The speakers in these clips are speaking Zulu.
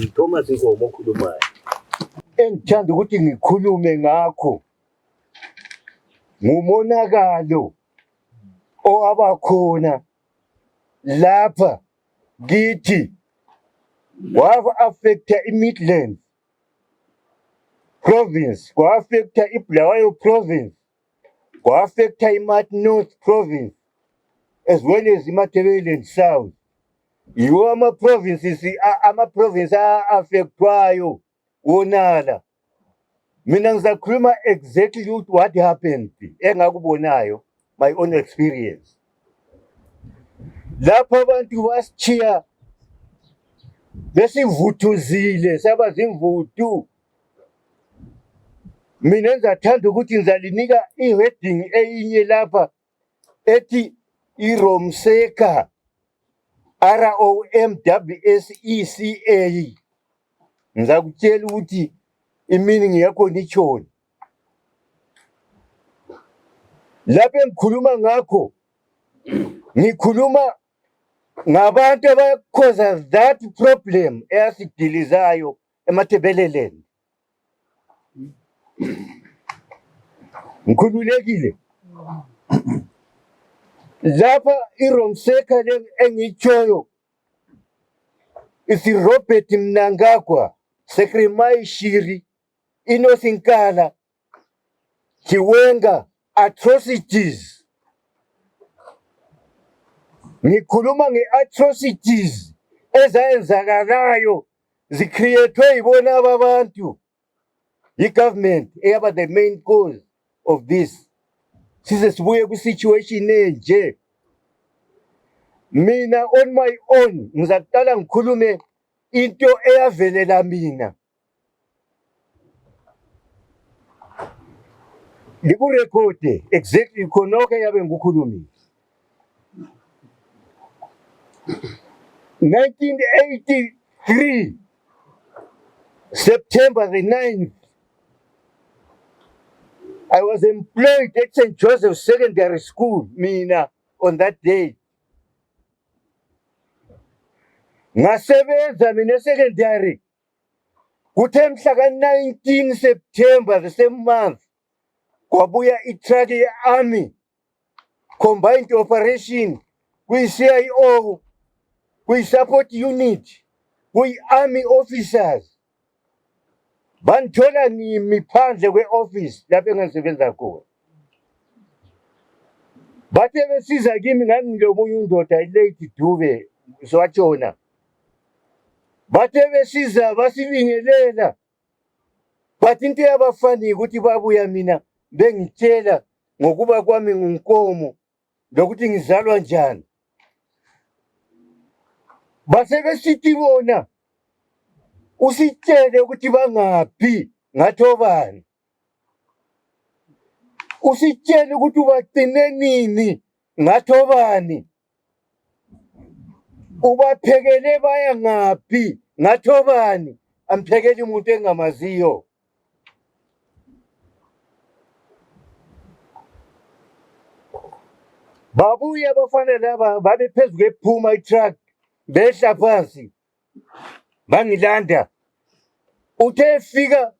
Thomas Nkomo okhulumayo. Engithanda ukuthi ngikhulume ngakho ngumonakalo owabakhona lapha kithi wa-affecta i-Midlands province, wa-affecta i-Bulawayo province, wa-affecta i-North province, as well as iMatabele and South. Yiwo ama-provinces a-affectwayo wonala. Mina ngizakhuluma exactly what happened engakubonayo, my own experience. Lapha abantu basithiya besivuthuzile saba zimvutu. Mina ngizathanda ukuthi ngizalinika i-heading eyinye lapha ethi iRomseka, ROMWSECA. Ngizakutshela ukuthi i-meaning yakho nitshoni. Lapha engikhuluma ngakho, ngikhuluma ngabantu abakhoza that problem eyasidilizayo eMatabeleland. Ngikhululekile. Lapha iRomseka engitshoyo isi Robert Mnangagwa, Sekrimai Shiri, Inosinkala, Chiwenga, atrocities. Ngikhuluma nge-atrocities ezayenzakalayo zicreatwe yibona abantu. I-government eyaba the main cause of this. Size sibuye kwi-situation enje. Mina on my own ngizaqala ngikhulume into eyavelela mina. Ngikurekhode exactly khonokho yabe ngikukhulumile. 1983 September the 9th, I was employed at St. Joseph's Secondary School, mina, on that day. Ngasebenza mina secondary. Kuthe mhla ka-19 September the same month, kwabuya i-truck ye-army, combined operation, kwi-CIO, kwi-support unit, kwi-army officers. Banthola ngimi phandle kwe-office lapho engisebenza khona. Bathe besiza kimi ngangilomunye undoda i-Lady Dube swatshona. Bathe besiza basibingelela. But into yabafani ukuthi babuya mina bengitshela ngokuba kwami ngunkomo lokuthi ngizalwa njani. Base besithi bona usitshele ukuthi bangaphi ngathobani. Usitshele ukuthi ubagcine nini ngathobani. Ubaphekele baya ngaphi ngathobani. Amphekele umuntu engamaziyo. Babuya abafana laba babe phezu kwephuma i-truck behla phansi bangilanda. Uthe fika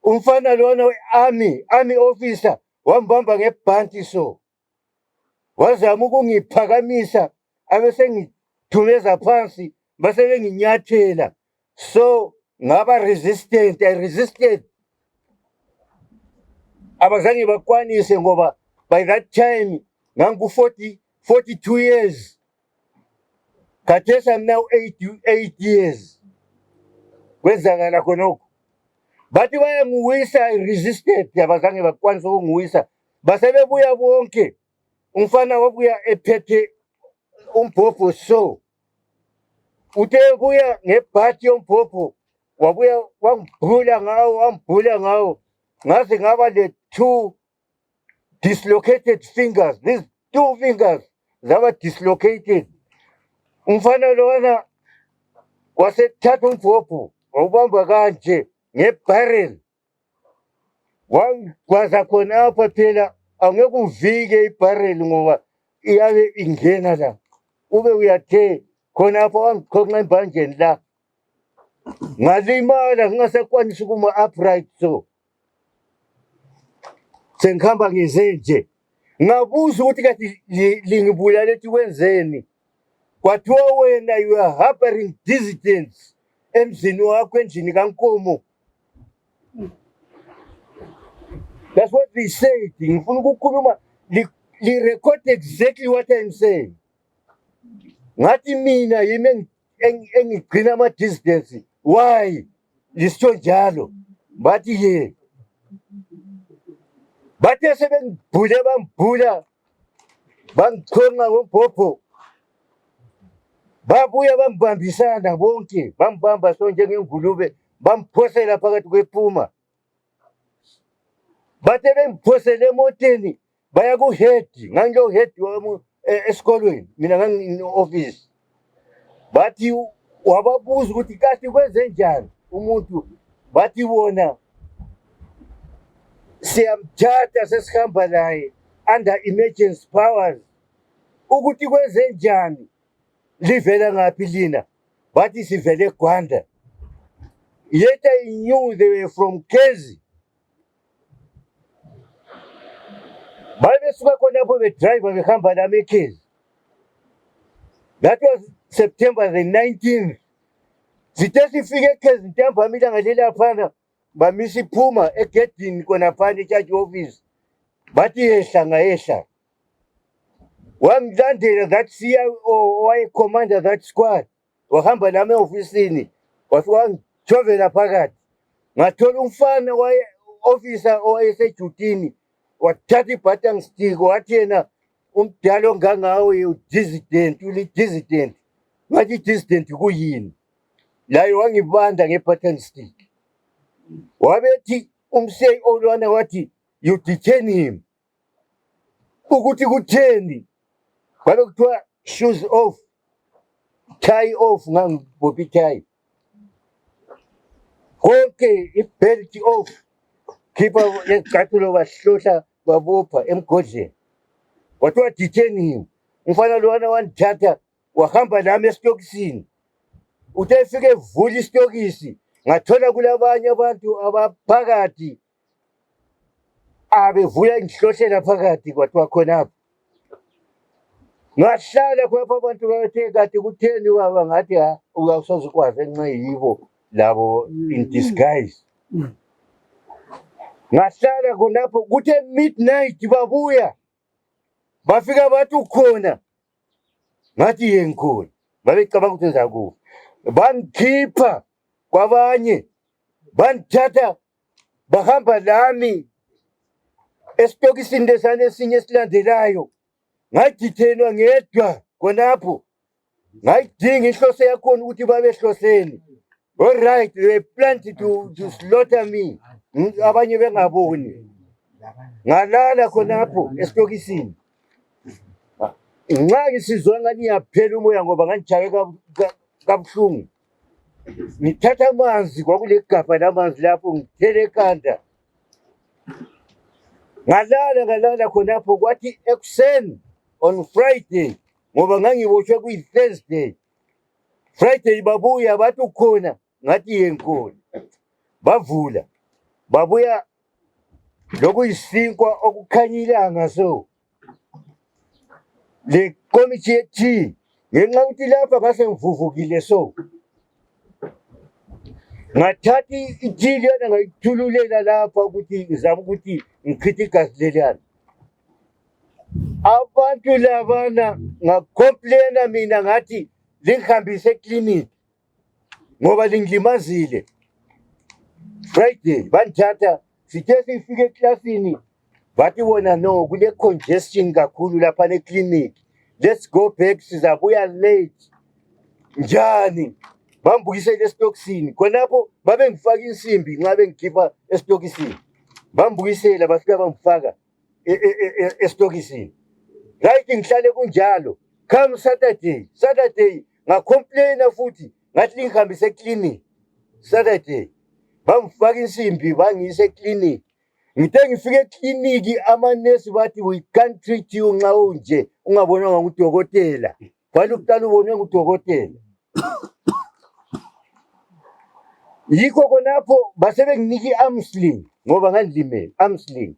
umfana lona we-army officer wambamba ngebhanti so. Wazama ukungiphakamisa abese ngithumeza phansi base benginyathela. So ngaba resistant, I resisted. Abazange bakwanise ngoba by that time ngangu 42 years. Khathesi I'm now 8 years. Kwenzakala khonokho. Bathi bayangiwisa, I resisted, abazange bakwanise ukungiwisa. Base bebuya bonke. Umfana wabuya ephethe umbhobho so. Uthe buya ngebhathi yombhobho wabuya wangibhula ngawo. Ngaze ngaba le 2 dislocated fingers. These 2 fingers zaba dislocated. Umfana lona wasethatha umbhobho wawubamba kanje ngebarrel. Wangwaza khonapha phela angeke uvike ibarrel ngoba iyabe ingena la. Ube uyathe khonapha wangikhonqa embanjeni la. ngalimala ngingasakwanisa ukuma upright so sengikhamba ngizenje ngabuza ukuthi kathi lingibulala ethi wenzeni kwathiwa wena you are harboring dissidents emzini wakho endlini kaNkomo. That's what they said. Ngifuna ukukhuluma record exactly what I'm saying. Ngathi mina yimi engigcina ama distance. Why? Lisho njalo. Bathi ke. Bathe sebengibhule bambhula. Bangichonga ngophopho. Babuya bambambisana bonke. Bambamba sonke ngengulube. Bamphosela phakathi kwephuma. Bathe bengiphosele emoteni. Baya ku head. Ngangilo head wami esikolweni. Mina ngangi office. Bathi wababuza ukuthi kathi kwenze njani umuntu. Bathi wona siyamthatha sesihamba naye under emergency powers. Ukuthi kwenze njani livela ngaphi lina. Bathi sivele eGwanda. Yet I knew they were from Kezi. Babesuka khonapho bedriver behamba nami eKezi. That was September the 19th. Sithe sifike eKezi ntambama ilanga lelaphana bamisa iphuma egedini khonaphana eChurch office. Bathi yehla ngayehla. Wangilandela that CIO waye-commander that squad. Wahamba nami e-ofisini. Wangijovela phakathi. Ngathola umfana waye-officer owayesejutini. Wathatha i-button stick wathi yena umdala ongangawe u-dissident, uli-dissident. Ngathi i-dissident kuyini? Laye wangibanda nge-button stick. Wabethi umCIO lwana wathi you detain him. Ukuthi kutheni? Babe kuthiwa shoes off, tie off, ngangibopha tie. Konke i-belt off. Khipha legatulo bahlohla babopha emgodleni. Wathiwa detain him. Umfana lwana wandithatha wahamba nami esitokisini. Uthe efike evula isitokisi ngathola kulabanye abantu abaphakathi abevula ngihlohlela phakathi kwathiwa khonapho. Ngahlala khonapho abantu bathe kade kutheni baba ngathi uyawusazikwazi enxe yibo labo in disguise. Ngahlala khonapho kuthe midnight babuya. Bafika bathi ukhona. Ngathi yengikhona. Babecabanga ukuthi ngizakufa. Bangikhipha kwabanye. Bandithatha bahamba lami esitokisini lesane esinye esilandelayo. Ngajithenwa ngedwa khonapho. Ngayidinga inhloso yakhona ukuthi babehloseni. All right, they planned to slaughter me. Abanye bengaboni. Ngalala khonapho esitokisini. Nxa ngisizwa ngani yaphela umoya ngoba ngangijake kabuhlungu. Ngithatha amanzi kwakule gabha lamanzi lapho ngithele ekhanda. Ngalala khonapho kwathi ekuseni on Friday ngoba ngangiboshwe kuyi-Thursday. Friday babuya bathi ukhona ngathi yengikhona. Bavula babuya lokuyisinkwa okukhanyilanga so. Le komiti yethi ngenxa ukuthi lapha ngase ngivuvukile so. Ngathatha ithili yana ngayithululela lapha ukuthi ngizama ukuthi ngichithe igazi leliyana. Abantu labana ngacomplaina mina ngathi lingihambise eklinikhi ngoba lingilimazile. Friday bandithatha sithe sifike eklasini bathi wona no kule congestion kakhulu lapha eklinikhi. Let's go back sizabuya late. Njani? Bambukisela esitokisini. Khonapho babe ngifaka insimbi ngabe ngikhipha esitokisini. Bambukisela bafika bamfaka esitokisini. Right ngihlale kunjalo. Come Saturday ngacomplaina futhi ngathi lingihambise eklinikhi. Saturday bamfaka insimbi bangiyisa eklinikhi. Ngithe ngifike eklinikhi amanesi bathi we can't treat you nxa unje ungabonwa ngudokotela. Kwali ukuqala ubonwe ngudokotela. yikho khonapho base benginiki i-armsling ngoba ngandlimele armsling,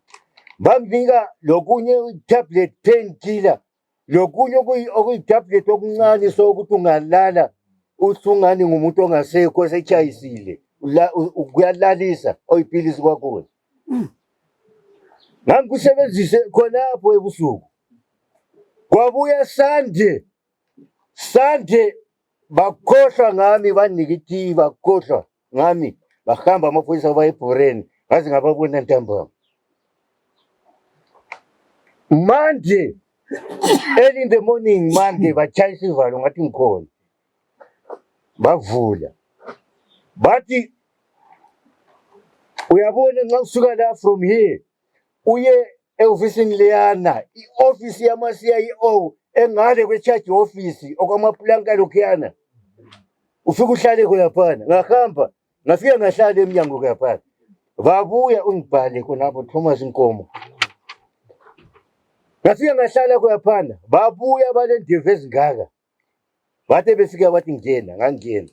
bamnika lokunye i-tablet painkiller, lokunye okuyi-tablet okuncane sokuthi ungalala usungani ngumuntu ongasekho sechayisile kuyalalisa oyipilisi kwakhona. Ngangikusebenzise khonapho ebusuku. Kwabuya Sande bakhohlwa ngami, banika itiye bakhohlwa ngami, bahamba amaphoyisa bayebhoreni ngaze ngababona ntambama. Monday, early in the morning, Monday, bachayisa ivalo ngathi ngikhona. Bavula. Bathi uyabona nxa usuka la from here uye e-ofisini leyana, i-ofisi yama-CIO engale kwe-charge office okwamaplanka lokhuyana. Ufika uhlale khonaphana. Ngahamba ngafika ngahlala emnyango khonaphana. Babuya ungibhale khonapho Thomas Nkomo. Ngafika ngahlala khonaphana. Babuya balendeve ezingaka. Bathe befika bathi ngena, ngangena.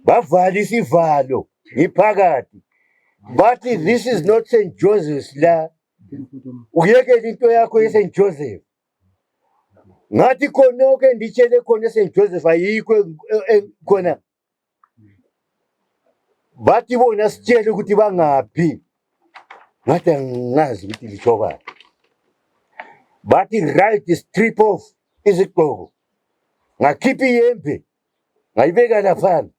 Bavala isivalo ngiphakathi. Bathi this is not St. Joseph's la. Uyekele into yakho ye-St. Joseph. Ngathi khonoko nditshele khona e-St. Joseph ayikho khona. Bathi bona sitshele ukuthi bangaphi. Ngathi angazi ukuthi litsho bani. Bathi right strip off izigqoko. Ngakhipha iyembe ngayibeka laphana.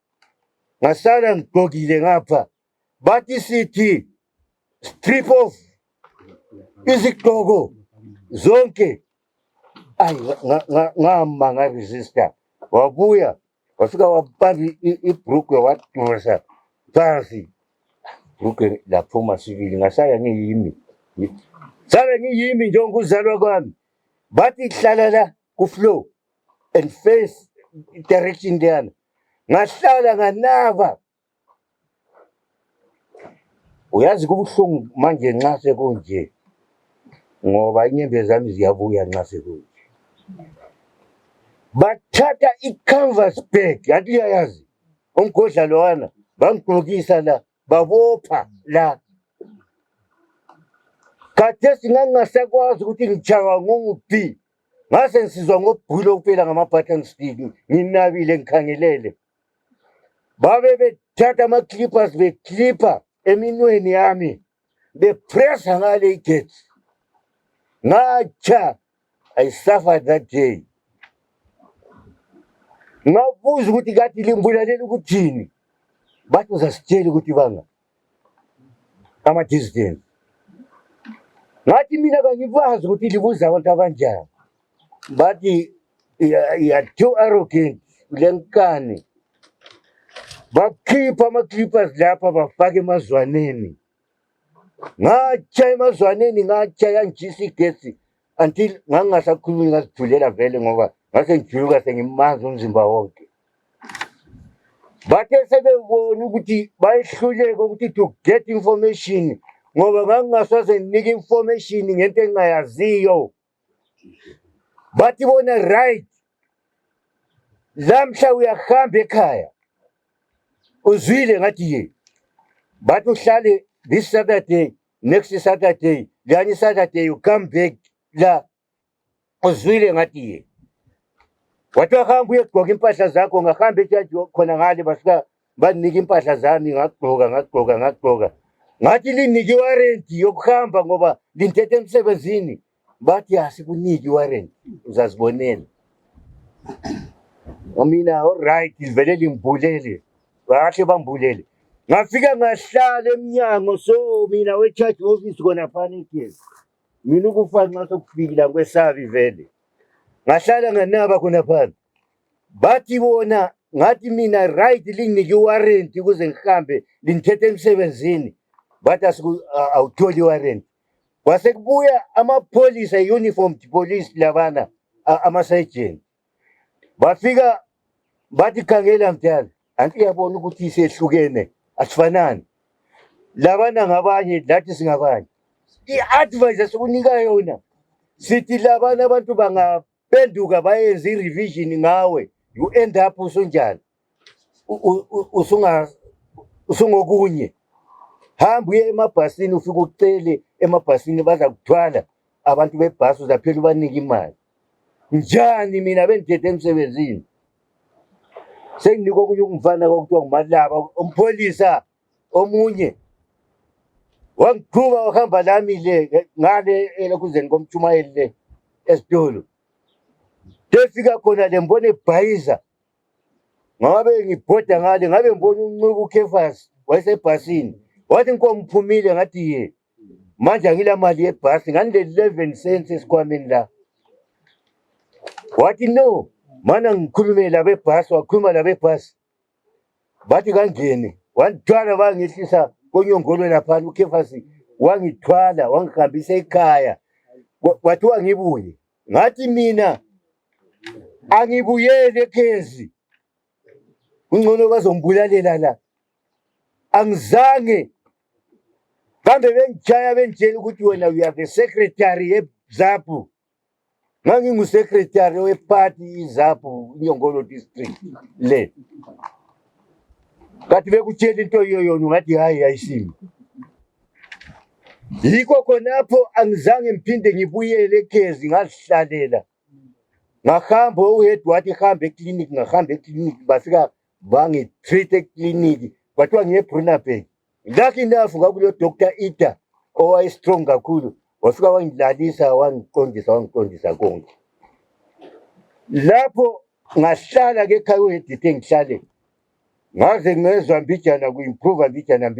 Ngasala ngigqokile ngapha. Bathi sithi strip off izigqoko zonke. Ay ngama ngaresista. Wabuya wafika wabamba ibhrukwe wadonsa phansi. Ibhrukwe laphuma sibili ngasala ngiyimi. Sala ngiyimi njengokuzalwa kwami. Bathi hlala la ku floor and face direction leyana. Ngahlala nganaba. Uyazi kubuhlungu manje nxa sekunje ngoba inyembe zami ziyabuya nxa sekunje. Bathatha i-canvas bag, yathi uyayazi umgodla lowana bangigqokisa la babopha la. Khathesi ngangingasakwazi ukuthi ngitshaywa nguphi. Ngase ngisizwa ngobhulo kuphela ngama-button stick nginabile ngikhangelele. Babe bethatha ama-clippers beclipper eminweni yami bepressa ngale igate. Ngatsha, I suffered that day. Ngabuza ukuthi kathi limbulalela ukuthini. Bathi uzasitshela ukuthi banga ama-distance. Ngathi mina kangibazi ukuthi libuza abantu abanjani. Bathi you too arrogant lenkani. Bakhipha ama-clippers lapha bafaka emazwaneni. Ngatsha emazwaneni ngatsha yangijisa igesi until ngangingasakhulumi ngazithulela vele ngoba ngase ngijuluka sengimanzi umzimba wonke. Bathe sebebona ukuthi bayehluleka ukuthi to get information ngoba ngangingasoze nginike information ngento engingayaziyo. Bathi bona right, lamhla uyahamba ekhaya. Uzwile ngathi ye. Bathi uhlale this Saturday, next Saturday, lani Saturday you come back la. Uzwile ngathi ye. Wathi wahamba uyegqoka impahla zakho ngahamba ejaji khona ngale basuka banika impahla zami ngagqoka. Ngathi liniki warrant yokuhamba ngoba linthethe emsebenzini. Bathi asikuniki warrant uzazibonela. Mina alright livele limbulele. Bahle bambulele. Ngafika ngahlala eminyango so mina we-charge office kona panic. Mina ukufa nxa sokufikile ngikwesabi vele. Ngahlala nganaba khona phana. Bathi bona ngathi mina right liniki warrant ukuze ngihambe linthethe emsebenzini. Bathi awutholi warrant. Kwase kubuya amapholisa uniformed police labana ama-sergeant. Bafika bathi khangela mdala. Anti uyabona ukuthi sehlukene asifanani. Labana ngabanye lathi singabanye. I-advice esikunika yona sithi labana abantu bangapenduka bayenza i-revision ngawe you end up usunjani usungokunye. Hamba uye emabhasini ufike ucele emabhasini baza kuthwala abantu bebhasi uzaphela ubanika imali. Njani mina bengithethe emsebenzini? Senginika okunye umfana kwakuthiwa nguMalaba, umpholisa omunye. Wangithuka wahamba lami le ngale elokuzeni komtshumayeli le esitolo. Defika khona le mbona ebhayiza. Ngabe ngibhoda ngale ngabe ngibona uNcuku uKefasi wayesebhasini. Wathi nkomphumile ngathi ye. Manje angila mali yebhasi ngande 11 cents esikhwameni la. Wathi no, mana ngikhulume labebhasi, wakhuluma labebhasi. Bathi kangene, wangithwala bangehlisa konyongolo lapha uKefasi, wangithwala wangihambisa ekhaya. Kwathiwa ngibuye. Ngathi mina angibuyele eKezi. Ungcono bazombulalela la. Angizange. Kambe bengitshaya bengitshela ukuthi wena you are the secretary yeZAPU. Ngangingusecretary weparty iZAPU iNyongolo district le. Kathi bekutshela into yona ngathi hayi ayisimi. Yikho khonapho angizange ngiphinde ngibuyele eKezi ngalihlalela. Ngahamba oyedwa wathi hamba eclinic, ngahamba eclinic bafika bangitreat eclinic. Kwathiwa ngiye eBrunaberg. Lucky enough ngakulo Dr. Ida owaye strong kakhulu. Wafika wangilalisa wangiqondisa konke. Lapho ngahlala ke ekhaya uHedithe ngihlale. Ngaze ngezwa mbijana kuimprove mbijana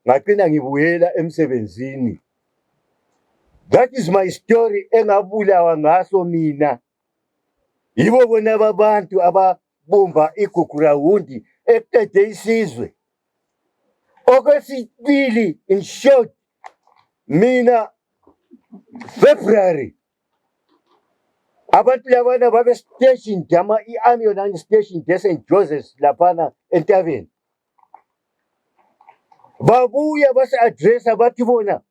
ngaqina ngibuyela emsebenzini. That is my story engabulawa ngaso mina. Yibo bona abantu ababumba iGukurahundi eqede isizwe. Okwesibili, in short, mina February abantu labana babe stationed i-army yona stationed eSt Joseph's laphana entabeni. Babuya basi-addressa bathi bona,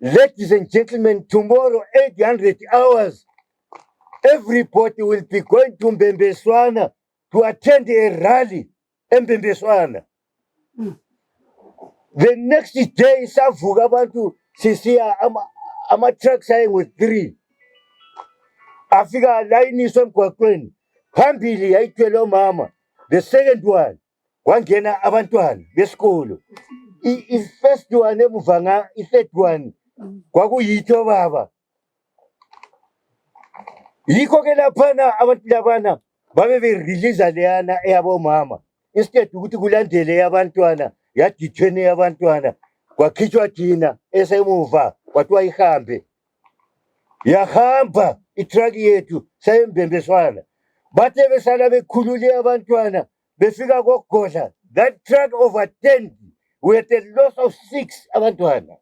ladies and gentlemen, tomorrow 800 hours everybody will be going to Mbembeswana to attend a rally in Mbembeswana. The next day, savuka abantu sisiya ama-trucks with 3. Afika layiniswa emgwaqweni. Phambili yayithwele omama. The second one, kwangena abantwana besikolo. I-first one emuva i-third one, kwakuyitho baba. Yikho ke laphana abantu labana babe berelease leyana eyabomama. Instead ukuthi kulandele yabantwana, yadithwene yabantwana, kwakhitshwa thina esemuva, kwathiwa ihambe. Yahamba itruck yethu sayembembeswana. Bathe besala bekhulule abantwana, befika kogodla. That truck overturned with a loss of 6 abantwana.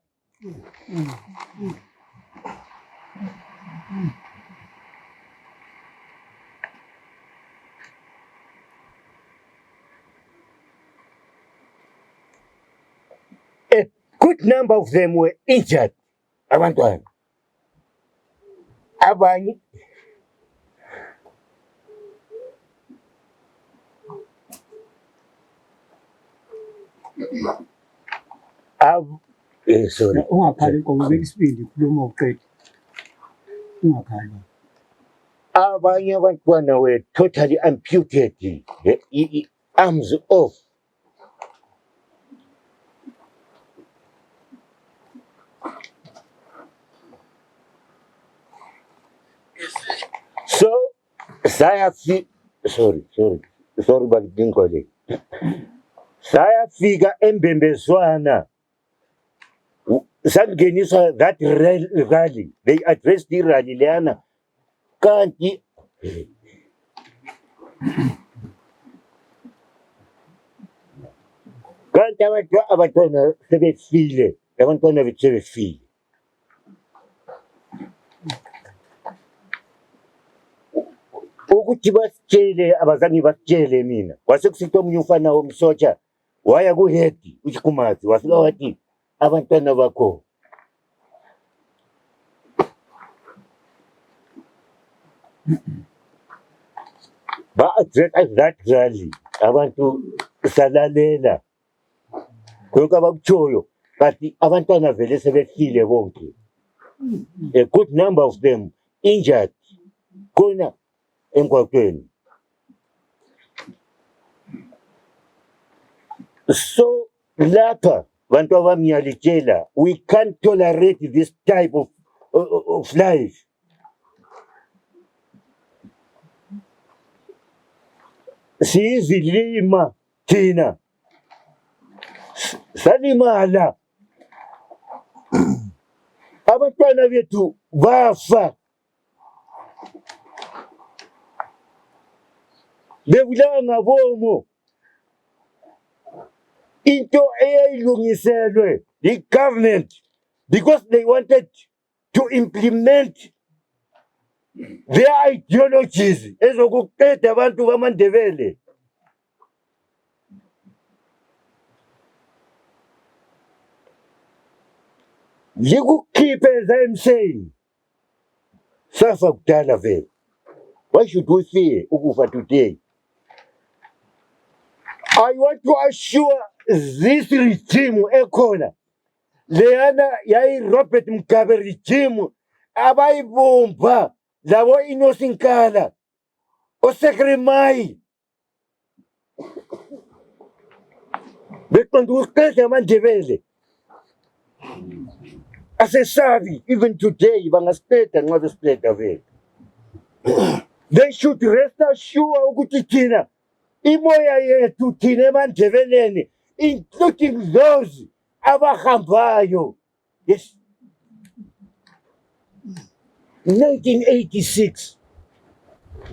A good number of them were injured. Abantwana. Abanye. Sorry. Ungakhali ngoba bekisibindi khuluma uqede. Ungakhali. Abanye abantwana were totally amputated, arms off. So, sorry, but didn't call it. Sayafika eMbembeswana. Sangeniswa that rally. They addressed the rally leyana. Kanti abantwana sebefile. Abantwana bethu sebefile. Ukuthi basitshele abazange basitshele mina. Kwasekusithi omunye umfana womsotsha waya kuhedi uShikumazi wafika wathi abantwana bakho ba-address that rally. Abantu salalela konke abakutshoyo kanti abantwana vele sebehlile bonke. A good number of them injured khona emgwaqweni. So lapha bantu abamnyalitshela, we can't tolerate this type of life. Siyizilima thina salimala, abantwana bethu bafa, bebulawa ngabomo. Into eyayilungiselwe the government because they wanted to implement their ideologies ezokuqeda abantu bamaNdebele. Likukhiphe as I'm saying, safa kudala vele. Why should we fear ukufa today? I want to assure this regime ekhona, leyana yayi Robert Mugabe regime abayibomba labo inosinkala osekremai beqonda ukuqeda amaNdebele. Asesabi even today bangasqeda nxa besqeda vele. They should rest assured ukuthi thina imoya yethu thina emaNdebeleni, including those abahambayo. Yes. 1986,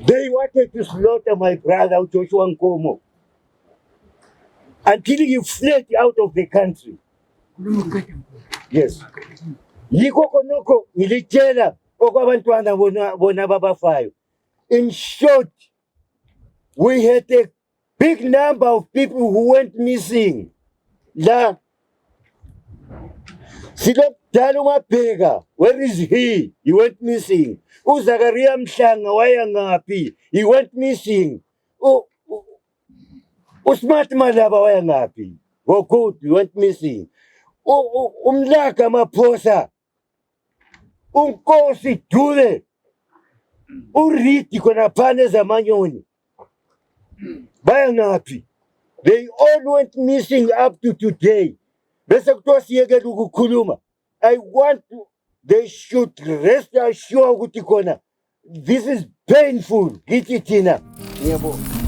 they wanted to slaughter my brother Joshua Nkomo until he fled out of the country. Yes. Yiko konoko nilitshela okwabantwana bona babafayo. In short, we had a big number of people who went missing. La Silopdala uMabheka, where is he? He went missing. uZakaria Mhlanga waya ngaphi? He went missing. uSmart Malaba waya ngaphi? Good, he went missing. Umlaga Maphosa, uNkosi Dube, uRiti khonaphana ezamanyoni baya ngaphi? They all went missing up to today. Bese kuthiwa siyekela ukukhuluma. I want to, they should rest assured ukuthi khona this is painful kithi thina. Ngiyabonga.